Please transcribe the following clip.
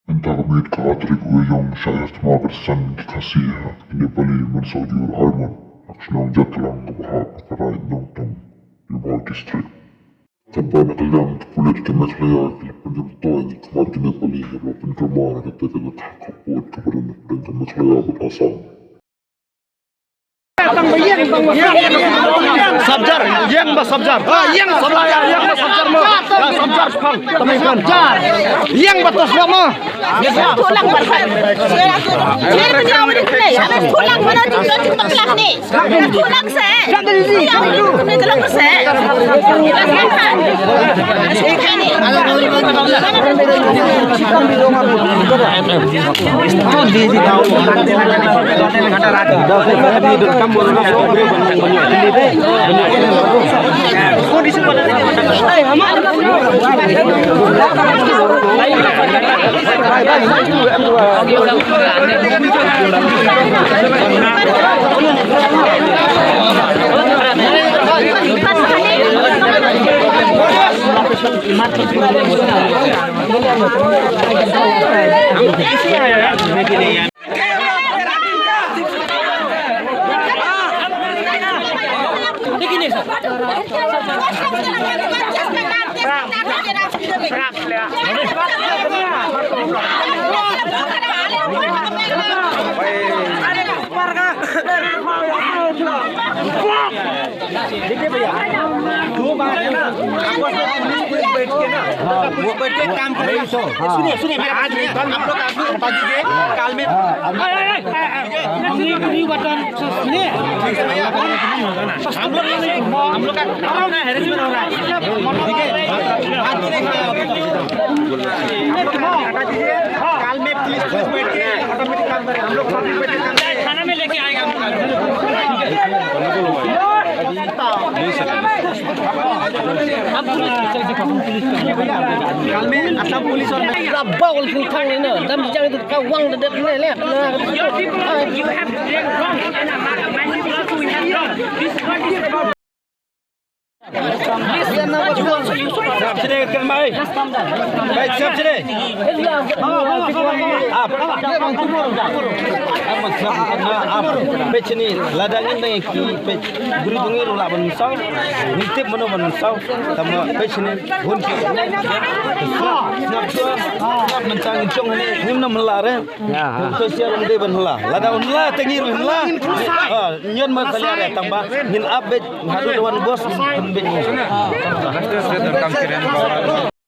انت غميت كغاتريك ويوم شايفت ماغر سن كاسيها نيبالي من سعودي والهرمون شلون جت لهم بحاق فرايد نوتهم يبغى كستري تبان قلام تقولت كمثل ياك لبن يبطوين كمار نيبالي لبن كمار كتبت تحققوت كبرن لبن كمثل ياك بالأصام Sabjar, yang ba sabjar. Yang sabaya, yang ba sabjar mo. Ya sabjar sepang, teman-teman. Yang batas mo. Tulang berkat. Dia menjawab ini. Ada tulang mana juga cuma tulang ni. Tulang saya. Ini tulang saya. Jelaskan. Sekarang ni. वो बैठ के काम कर रहे हैं। सुनिए सुनिए मेरा आज में हम लोग आपको बता दीजिए काल में सुनिए हम लोग का हैरेसमेंट हो रहा है ठीक है काल में पुलिस बैठ के ऑटोमेटिक काम करें हम लोग थाना में लेके आएगा काल में असम पुलिस और Baul kentang ni na, dan jangan itu kawang dan ni leh. You have done wrong, and I'm not advising you to have done. This is what is about. Siap sini kan mai. Baik siap sini. Apa? Baik sini. Ladangin dengan ki baik guru dengar ulah bensau. Nitip mana bensau. Sama baik sini hunki. Snap tua. Snap mencang incong ni. Nimna melar eh. Sosial orang dia benlah. Ladang benlah tengir benlah. Nyon masalah ada tambah. Nin update hadu dewan bos.